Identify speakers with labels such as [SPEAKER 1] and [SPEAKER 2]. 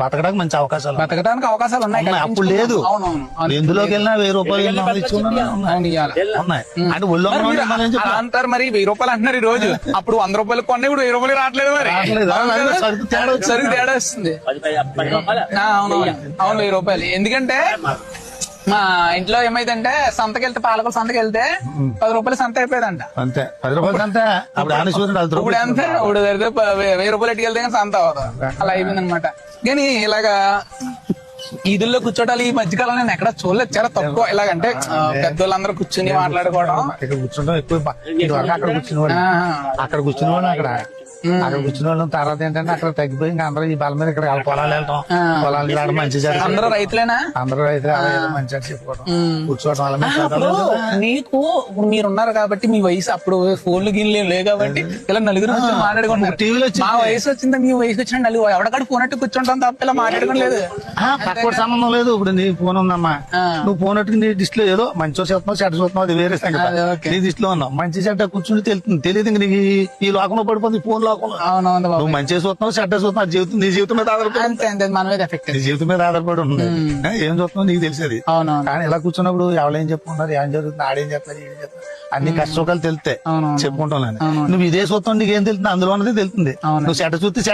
[SPEAKER 1] బతకడానికి మంచి అవకాశాలు ఉన్నాయి.
[SPEAKER 2] బతకడానికి అవకాశాలు ఉన్నాయి.
[SPEAKER 1] అప్పుడు లేదు.
[SPEAKER 2] అవునవును.
[SPEAKER 1] ఎందులోకి వెళ్ళినా 1000 రూపాయలు
[SPEAKER 2] అవును, ఇయ్యాల.
[SPEAKER 1] ఉన్నాయి. అంటే ఒళ్ళో
[SPEAKER 2] అలా అంటారు మరి. 1000 రూపాయలు అంటున్నారు ఈ రోజు. అప్పుడు 100 రూపాయలు కొన్నా ఇప్పుడు 1000 రూపాయలు రావట్లేదు మరి. సరుకు తేడా వస్తుంది. అవునవును, అవును, 1000 రూపాయలు. ఎందుకంటే మా ఇంట్లో ఏమైందంటే సంతకెళ్తే పాలకొల సంతకెళ్తే 10 రూపాయలు సంత అయిపోయిందంట.
[SPEAKER 1] అంతే 10 రూపాయలు అంతే. అప్పుడు
[SPEAKER 2] ఇప్పుడు అంతే. ఇప్పుడు 1000 రూపాయలు ఎట్టుకెళ్తే కానీ సంత అవ్వదు. అలా అయిపోయింది అనమాట. కానీ ఇలాగా ఈదుల్లో కూర్చోటాలు ఈ మధ్యకాలం నేను ఎక్కడ చూడలేదు, చాలా తక్కువ. ఇలాగంటే పెద్దోళ్ళందరూ కూర్చుని మాట్లాడుకోవడం.
[SPEAKER 1] ఇక్కడ కూర్చుంటాం ఎక్కువ. అక్కడ కూర్చునేవాడు, అక్కడ కూర్చునేవాడు. అక్కడ కూర్చునే వాళ్ళం. తర్వాత ఏంటంటే అక్కడ తగ్గిపోయి ఇంకా అందరూ ఈ బల మీద ఇక్కడ పొలాలు వెళ్ళటం, పొలాలు వెళ్ళడం, మంచి జరగడం.
[SPEAKER 2] అందరూ రైతులేనా?
[SPEAKER 1] అందరూ రైతులు. మంచిగా చెప్పుకోవడం, కూర్చోవడం వల్ల
[SPEAKER 2] నీకు ఇప్పుడు మీరున్నారు కాబట్టి మీ వయసు అప్పుడు ఫోన్లు గిన్నెలు లేవు కాబట్టి ఇలా నలుగురు మాట్లాడుకుంటున్నారు.
[SPEAKER 1] టీవీలో
[SPEAKER 2] మా వయసు వచ్చిందా మీ వయసు వచ్చిన నలుగురు ఎవడక్కడ ఫోన్ అట్టు కూర్చుంటాం తప్ప ఇలా మాట్లాడుకోలేదు.
[SPEAKER 1] పక్కన సంబంధం లేదు. ఇప్పుడు నీ ఫోన్ ఉందమ్మా, నువ్వు ఫోన్ అట్టుకు నీ డిస్ప్లే ఏదో మంచి చూస్తున్నావు, చెడ్డ చూస్తున్నావు, అది వేరే సంగతి. నీ డిస్ప్లే ఉన్నావు, మంచి చెడ్డ కూర్చుని తెలుస్తుంది. తెలియదు ఇంక నీకు ఈ లోకంలో పడిపోతుంది ఫోన్ లోకంలో.
[SPEAKER 2] అవునవును.
[SPEAKER 1] నువ్వు మంచి చూస్తున్నావు, చెడ్డ చూస్తున్నావు, జీవితం నీ జీవితం మీద ఆధారపడి,
[SPEAKER 2] అంతే మన మీద ఎఫెక్ట్,
[SPEAKER 1] నీ జీవితం మీద ఆధారపడి ఉంటుంది. ఏం చూస్తున్నావు నీకు తెలిసేది.
[SPEAKER 2] అవునవును.
[SPEAKER 1] కానీ ఇలా కూర్చున్నప్పుడు ఎవరేం చెప్పుకున్నారు, ఏం జరుగుతుంది, ఆడేం చెప్తారు, ఏం చెప్తారు, అన్ని కష్టసుఖాలు తెలుస్తాయి చెప్పుకుంటాను. నువ్వు ఇదే చూస్తావు, నీకేం తెలుస్తుంది, అందులో ఉన్నది తెలుస్తుంది. నువ్వు చెడ్డ చూస్తే